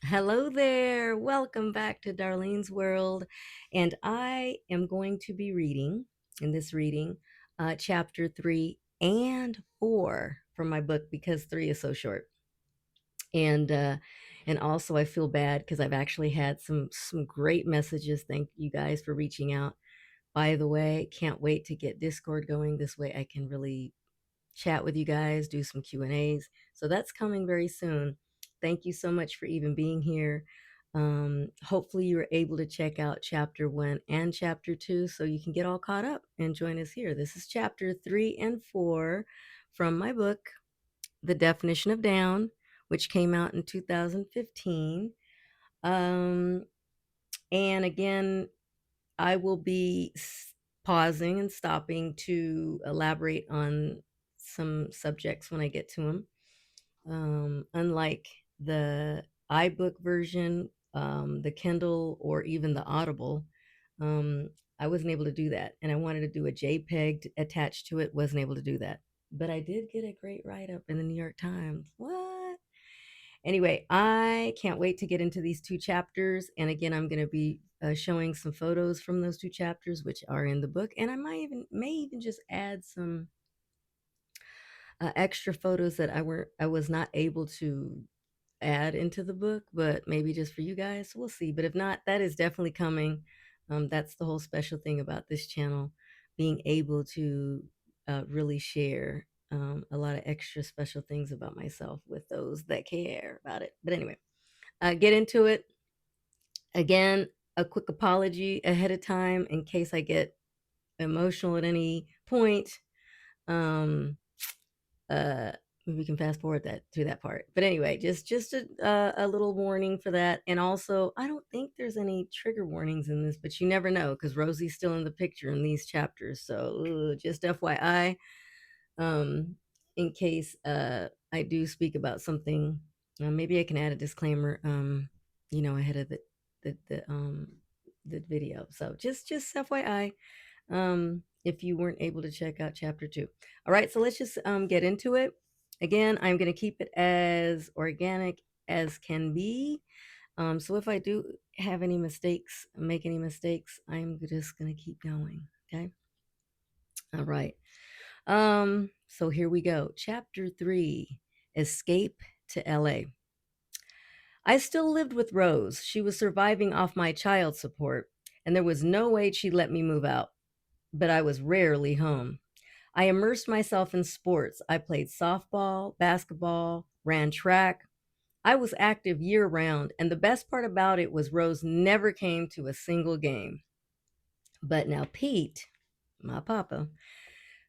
Hello there. Welcome back to Darlene's World. And I am going to be reading in this reading chapter 3 and 4 from my book because 3 is so short. And also I feel bad because I've actually had some great messages. Thank you guys for reaching out. By the way, can't wait to get Discord going. This way I can really chat with you guys, do some Q&As. So that's coming very soon. Thank you so much for even being here. Hopefully you were able to check out chapter 1 and chapter 2 so you can get all caught up and join us here. This is chapter 3 and 4 from my book, The Definition of Down, which came out in 2015. And again, I will be pausing and stopping to elaborate on some subjects when I get to them. Unlike the iBook version, the Kindle, or even the Audible, um, I wasn't able to do that. And I wanted to do a JPEG attached to it, wasn't able to do that. But I did get a great write up in the New York Times. What? Anyway, I can't wait to get into these 2 chapters. And again, I'm going to be showing some photos from those 2 chapters, which are in the book. And I may even just add some extra photos that I was not able to add into the book, but maybe just for you guys. We'll see. But if not, that is definitely coming. That's the whole special thing about this channel, being able to really share a lot of extra special things about myself with those that care about it. But anyway, get into it. Again, a quick apology ahead of time in case I get emotional at any point. Um, uh, we can fast forward that through that part. But anyway, just a little warning for that. And also, I don't think there's any trigger warnings in this, but you never know because Rosie's still in the picture in these chapters. So just FYI, um, in case I do speak about something, maybe I can add a disclaimer, ahead of the the um the video. So just FYI, if you weren't able to check out chapter 2. All right, so let's just get into it. Again, I'm going to keep it as organic as can be. So if I do have any mistakes, make any mistakes, I'm just going to keep going. Okay. All right. So here we go. Chapter 3, Escape to LA. I still lived with Rose. She was surviving off my child support, and there was no way she'd let me move out. But I was rarely home. I immersed myself in sports. I played softball, basketball, ran track. I was active year round, and the best part about it was Rose never came to a single game. But now Pete, my papa,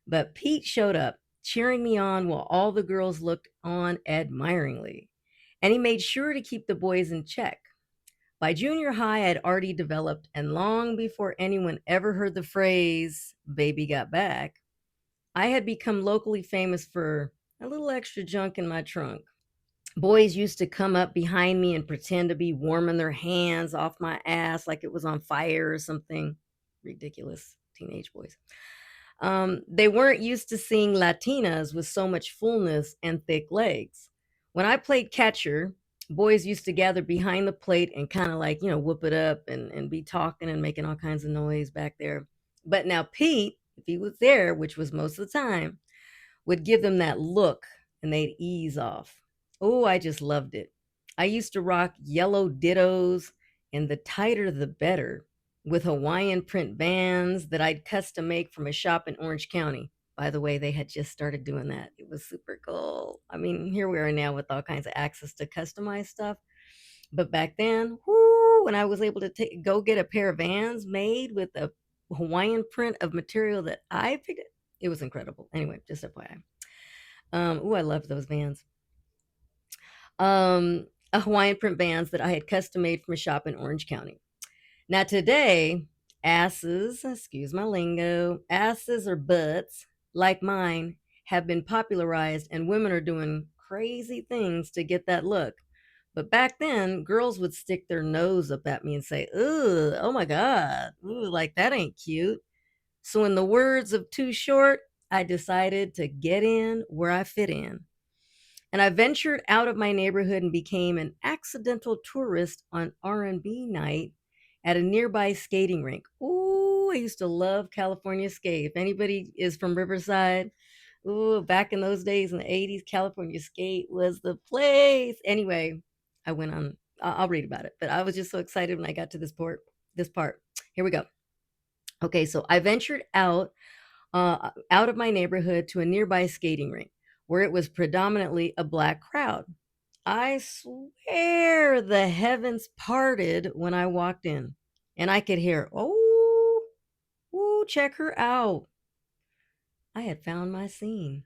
but Pete showed up, cheering me on while all the girls looked on admiringly. And he made sure to keep the boys in check. By junior high, I'd already developed, and long before anyone ever heard the phrase, baby got back, I had become locally famous for a little extra junk in my trunk. Boys used to come up behind me and pretend to be warming their hands off my ass like it was on fire or something. Ridiculous teenage boys. They weren't used to seeing Latinas with so much fullness and thick legs. When I played catcher, boys used to gather behind the plate and kind of like, whoop it up and be talking and making all kinds of noise back there. But now Pete, if he was there, which was most of the time, would give them that look and they'd ease off. Oh, I just loved it. I used to rock yellow dittos, and the tighter the better, with Hawaiian print bands that I'd custom make from a shop in Orange County. By the way, they had just started doing that. It was super cool. I mean, here we are now with all kinds of access to customize stuff. But back then, whoo, when I was able to go get a pair of Vans made with a Hawaiian print of material that I picked, it was incredible. Anyway, just FYI. I love those Vans. A Hawaiian print Vans that I had custom made from a shop in Orange County. Now today, asses, excuse my lingo, asses or butts like mine have been popularized, and women are doing crazy things to get that look. But back then, girls would stick their nose up at me and say, "Ooh, oh my God, ooh, like that ain't cute." So, in the words of Too Short, I decided to get in where I fit in. And I ventured out of my neighborhood and became an accidental tourist on R&B night at a nearby skating rink. Ooh, I used to love California skate. If anybody is from Riverside, ooh, back in those days in the 80s, California skate was the place. Anyway, I went on, I'll read about it, but I was just so excited when I got to this part. Here we go. Okay, so I ventured out of my neighborhood to a nearby skating rink where it was predominantly a black crowd. I swear the heavens parted when I walked in, and I could hear, oh, ooh, check her out. I had found my scene.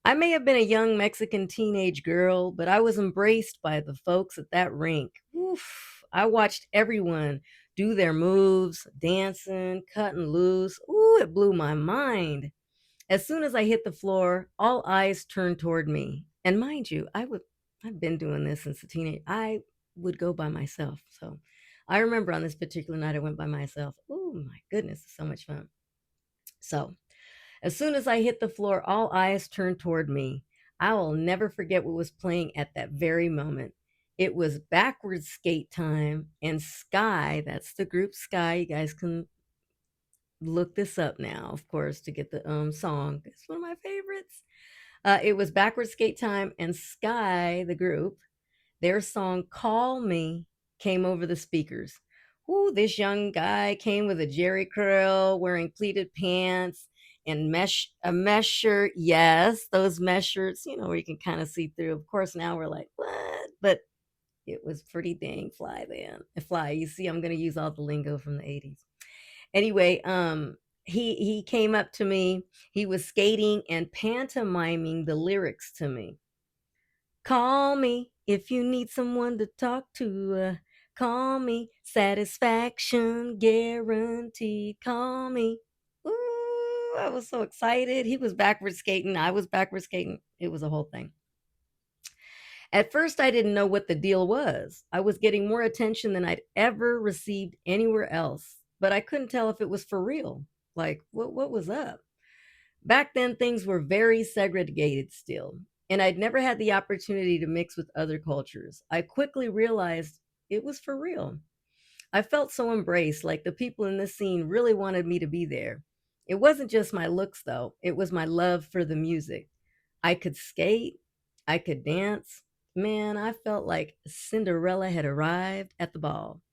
I may have been a young Mexican teenage girl, but I was embraced by the folks at that rink. Oof. I watched everyone do their moves, dancing, cutting loose. Ooh, it blew my mind. As soon as I hit the floor, all eyes turned toward me. And mind you, I've been doing this since a teenage. I would go by myself. So I remember on this particular night I went by myself. Oh my goodness, so much fun. So as soon as I hit the floor, all eyes turned toward me. I will never forget what was playing at that very moment. It was backwards skate time and Sky, that's the group Sky. You guys can look this up now, of course, to get the song. It's one of my favorites. It was Backward Skate Time and Sky, the group. Their song "Call Me" came over the speakers. Ooh, this young guy came with a jerry curl, wearing pleated pants and a mesh shirt. Yes, those mesh shirts, where you can kind of see through. Of course, now we're like, what? But it was pretty dang fly then. Fly. You see, I'm gonna use all the lingo from the 80s. Anyway, he came up to me. He was skating and pantomiming the lyrics to me. Call me if you need someone to talk to. Call me, satisfaction guaranteed. Call me. Ooh, I was so excited. He was backward skating. I was backward skating. It was a whole thing. At first, I didn't know what the deal was. I was getting more attention than I'd ever received anywhere else, but I couldn't tell if it was for real. Like, what was up? Back then, things were very segregated still, and I'd never had the opportunity to mix with other cultures. I quickly realized it was for real. I felt so embraced, like the people in this scene really wanted me to be there. It wasn't just my looks, though, it was my love for the music. I could skate, I could dance. Man, I felt like Cinderella had arrived at the ball.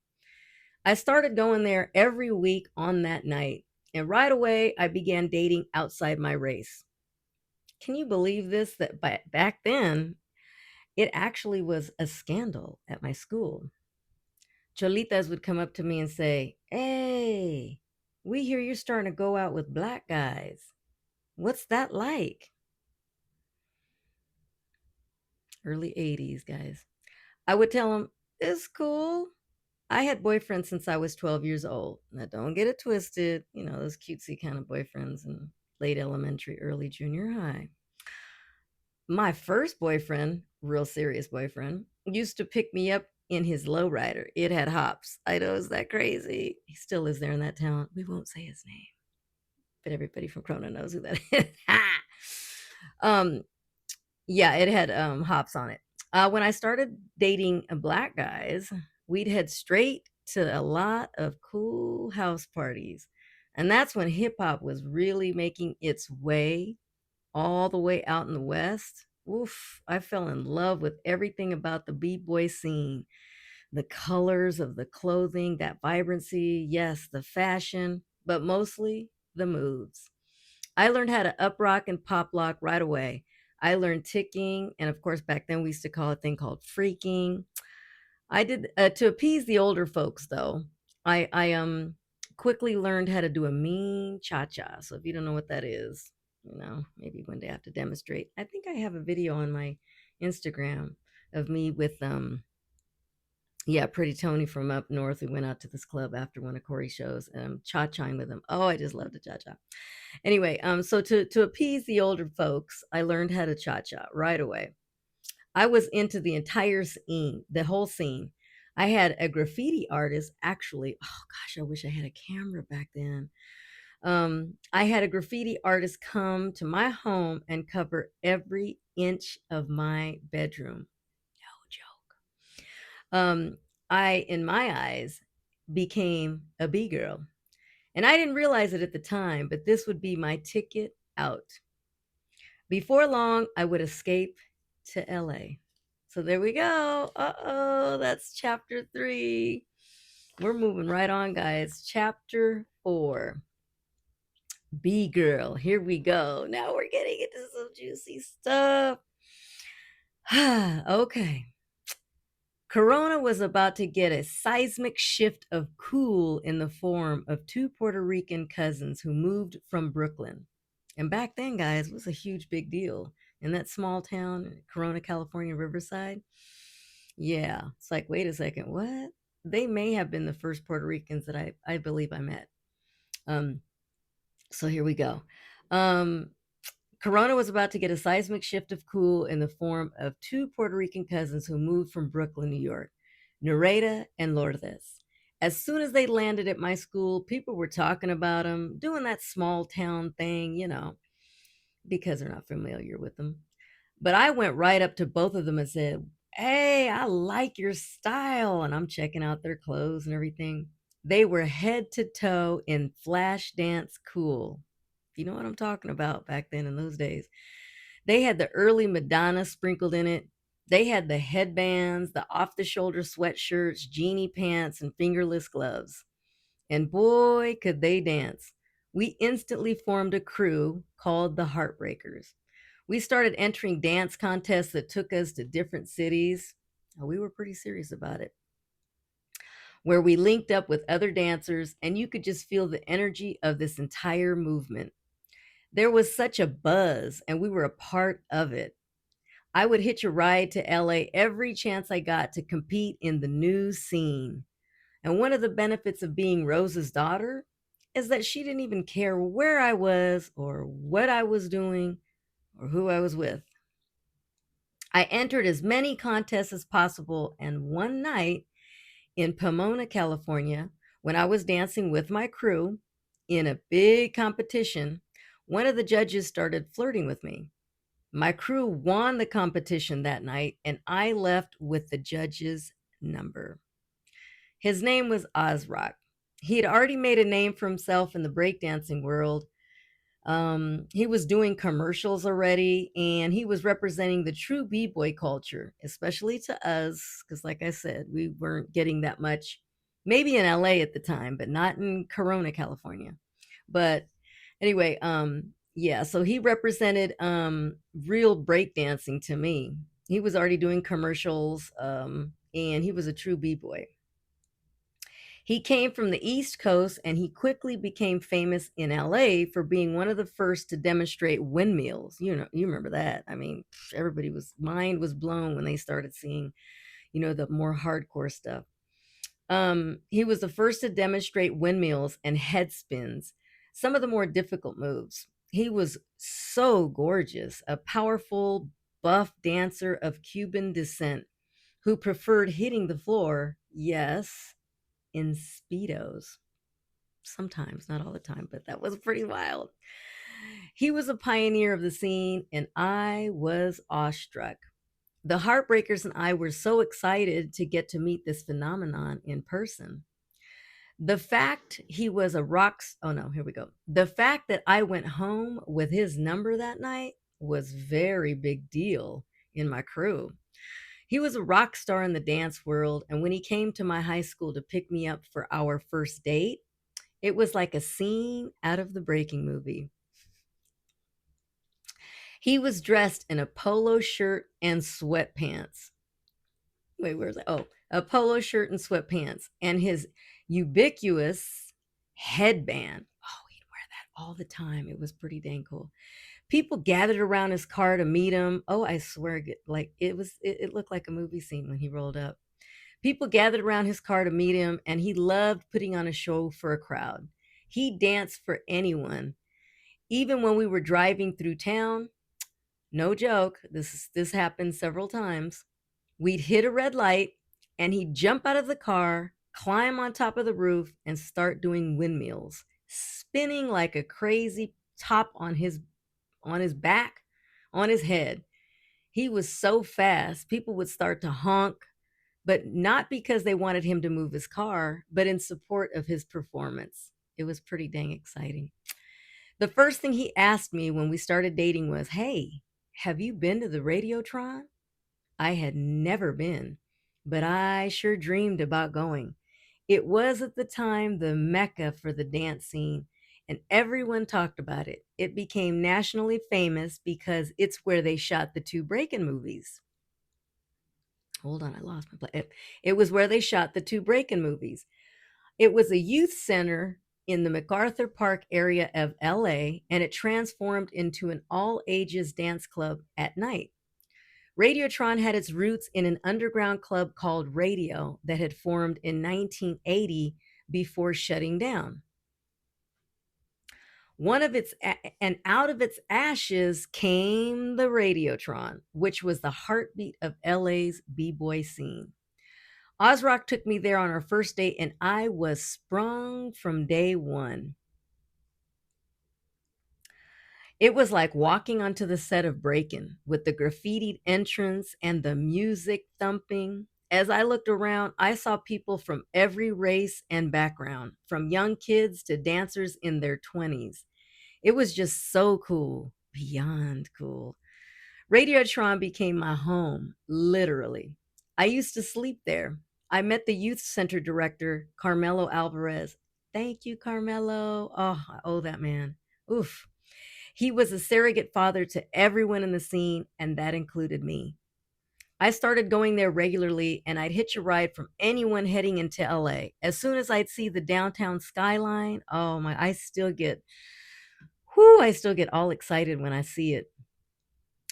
I started going there every week on that night, and right away I began dating outside my race. Can you believe this? That back then, it actually was a scandal at my school. Cholitas would come up to me and say, "Hey, we hear you're starting to go out with black guys. What's that like?" Early 80s, guys. I would tell them, "It's cool. I had boyfriends since I was 12 years old. Now, don't get it twisted. Those cutesy kind of boyfriends in late elementary, early junior high. My first boyfriend, real serious boyfriend, used to pick me up in his lowrider. It had hops. I know, is that crazy? He still lives there in that town. We won't say his name, but everybody from Corona knows who that is. um, yeah, it had hops on it. When I started dating black guys, we'd head straight to a lot of cool house parties. And that's when hip hop was really making its way all the way out in the West. Oof, I fell in love with everything about the b-boy scene, the colors of the clothing, that vibrancy, yes, the fashion, but mostly the moves. I learned how to up rock and pop lock right away. I learned ticking, and of course, back then we used to call a thing called freaking. I did to appease the older folks, though. I quickly learned how to do a mean cha cha. So if you don't know what that is, maybe one day I have to demonstrate. I think I have a video on my Instagram of me with yeah, Pretty Tony from up north. We went out to this club after one of Corey's shows and I'm cha-chaing with him. Oh, I just love to cha-cha. Anyway, so to appease the older folks, I learned how to cha-cha right away. I was into the entire scene, the whole scene. I had a graffiti artist actually. Oh gosh, I wish I had a camera back then. I had a graffiti artist come to my home and cover every inch of my bedroom. No joke. I, in my eyes, became a B girl. And I didn't realize it at the time, but this would be my ticket out. Before long, I would escape to LA. So there we go. Uh-oh, that's chapter 3. We're moving right on, guys. Chapter 4. B girl. Here we go. Now we're getting into some juicy stuff. Okay. Corona was about to get a seismic shift of cool in the form of 2 Puerto Rican cousins who moved from Brooklyn. And back then, guys, it was a huge big deal. In that small town, Corona, California, Riverside. Yeah. It's like, wait a second, what? They may have been the first Puerto Ricans that I believe I met. Um, so here we go. Um, Corona was about to get a seismic shift of cool in the form of 2 Puerto Rican cousins who moved from Brooklyn, New York, Nereda and Lourdes. As soon as they landed at my school, people were talking about them, doing that small town thing, because they're not familiar with them. But I went right up to both of them and said, "Hey, I like your style." And I'm checking out their clothes and everything. They were head to toe in flash dance cool. You know what I'm talking about back then in those days. They had the early Madonna sprinkled in it. They had the headbands, the off the shoulder sweatshirts, jeanie pants, and fingerless gloves. And boy, could they dance. We instantly formed a crew called the Heartbreakers. We started entering dance contests that took us to different cities. We were pretty serious about it, where we linked up with other dancers, and you could just feel the energy of this entire movement. There was such a buzz, and we were a part of it. I would hitch a ride to LA every chance I got to compete in the new scene. And one of the benefits of being Rose's daughter is that she didn't even care where I was or what I was doing or who I was with. I entered as many contests as possible, and one night in Pomona, California, when I was dancing with my crew in a big competition, one of the judges started flirting with me. My crew won the competition that night, and I left with the judge's number. His name was Ozrock. He had already made a name for himself in the breakdancing world. He was doing commercials already, and he was representing the true b-boy culture, especially to us, because, like I said, we weren't getting that much, maybe in LA at the time, but not in Corona, California. But anyway, yeah, so he represented real breakdancing to me. He was already doing commercials, and he was a true b-boy. He came from the East Coast, and he quickly became famous in LA for being one of the first to demonstrate windmills. You remember that. I mean, everybody was mind was blown when they started seeing, the more hardcore stuff. He was the first to demonstrate windmills and head spins, some of the more difficult moves. He was so gorgeous, a powerful, buff dancer of Cuban descent who preferred hitting the floor, yes, in Speedos. Sometimes, not all the time, but that was pretty wild. He was a pioneer of the scene, and I was awestruck. The Heartbreakers and I were so excited to get to meet this phenomenon in person. The fact he was a oh no, here we go. The fact that I went home with his number that night was very big deal in my crew. He was a rock star in the dance world, and when he came to my high school to pick me up for our first date, it was like a scene out of the Breaking movie. He was dressed in a polo shirt and sweatpants. Wait, where's that? Oh, a polo shirt and sweatpants, and his ubiquitous headband. Oh, he'd wear that all the time. It was pretty dang cool. People gathered around his car to meet him. Oh, I swear, like it looked like a movie scene when he rolled up. People gathered around his car to meet him, and he loved putting on a show for a crowd. He danced for anyone. Even when we were driving through town, no joke, this happened several times. We'd hit a red light, and he'd jump out of the car, climb on top of the roof, and start doing windmills, spinning like a crazy top on his back, on his head. He was so fast, people would start to honk, but not because they wanted him to move his car, but in support of his performance. It was pretty dang exciting. The first thing he asked me when we started dating was, "Hey, have you been to the Radiotron?" I had never been, but I sure dreamed about going. It was at the time the mecca for the dance scene, and everyone talked about it. It became nationally famous because it's where they shot the two Breakin' movies. Hold on, I lost my place. It was where they shot the two Breakin' movies. It was a youth center in the MacArthur Park area of LA, and it transformed into an all ages dance club at night. Radiotron had its roots in an underground club called Radio that had formed in 1980 before shutting down. And out of its ashes came the Radiotron, which was the heartbeat of LA's b-boy scene. Ozrock took me there on our first date, and I was sprung from day one. It was like walking onto the set of Breakin' with the graffitied entrance and the music thumping. As I looked around, I saw people from every race and background, from young kids to dancers in their 20s. It was just so cool, beyond cool. Radiotron became my home, literally. I used to sleep there. I met the youth center director, Carmelo Alvarez. Thank you, Carmelo. Oh, I owe that man. Oof. He was a surrogate father to everyone in the scene, and that included me. I started going there regularly, and I'd hitch a ride from anyone heading into LA. As soon as I'd see the downtown skyline, oh my, I still get all excited when I see it.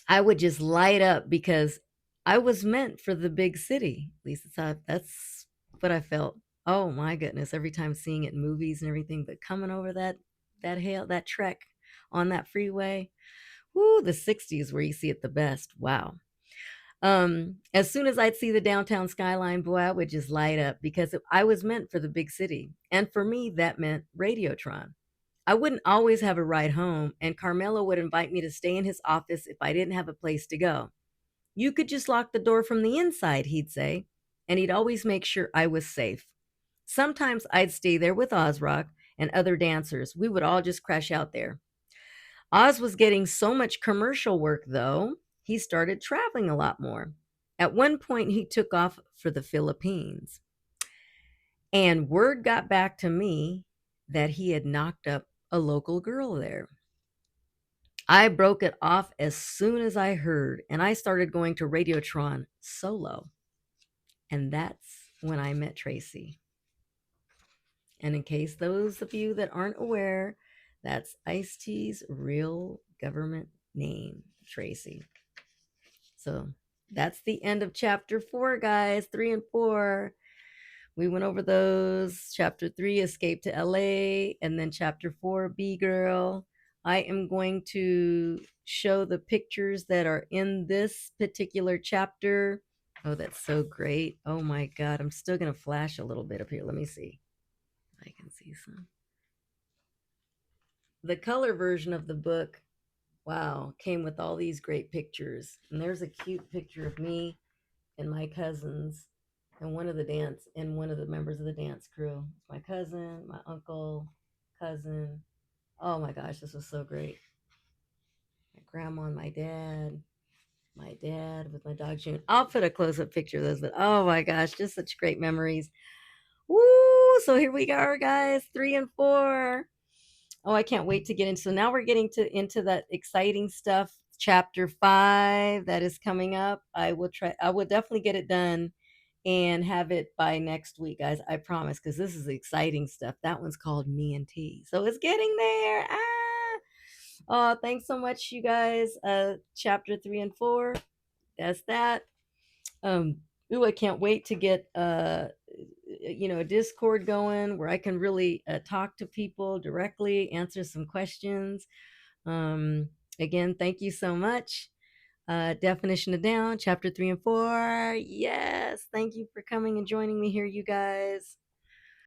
I would just light up because I was meant for the big city. At least that's what I felt. Oh my goodness, every time seeing it in movies and everything, but coming over that trek on that freeway, whoo, the 60s where you see it the best. Wow. As soon as I'd see the downtown skyline, boy, I would just light up because I was meant for the big city. And for me, that meant Radiotron. I wouldn't always have a ride home, and Carmelo would invite me to stay in his office if I didn't have a place to go. You could just lock the door from the inside, he'd say, and he'd always make sure I was safe. Sometimes I'd stay there with Ozrock and other dancers. We would all just crash out there. Oz was getting so much commercial work, though, he started traveling a lot more. At one point, he took off for the Philippines. And word got back to me that he had knocked up a local girl there. I broke it off as soon as I heard, and I started going to Radiotron solo. And that's when I met Tracy. And in case those of you that aren't aware, that's Ice-T's real government name, Tracy. So that's the end of chapter 4, guys. 3 and 4. We went over those. Chapter 3, Escape to LA. And then chapter 4, B Girl. I am going to show the pictures that are in this particular chapter. Oh, that's so great. Oh my God. I'm still going to flash a little bit up here. Let me see. I can see some. The color version of the book, wow, came with all these great pictures. And there's a cute picture of me and my cousins and one of the members of the dance crew. My cousin, my uncle, cousin. Oh my gosh, this was so great. My grandma and my dad with my dog June. I'll put a close-up picture of those, but oh my gosh, just such great memories. Woo! So here we are, guys, 3 and 4. Oh, I can't wait to get into. So now we're getting into that exciting stuff. Chapter 5 that is coming up. I will definitely get it done and have it by next week, guys. I promise, because this is exciting stuff. That one's called Me and T. So it's getting there. Oh, thanks so much, you guys. Chapter 3 and 4. That's that. Ooh, I can't wait to get a Discord going where I can really talk to people directly, answer some questions. Again, thank you so much. Definition of Down, chapter 3 and 4. Yes, thank you for coming and joining me here, you guys.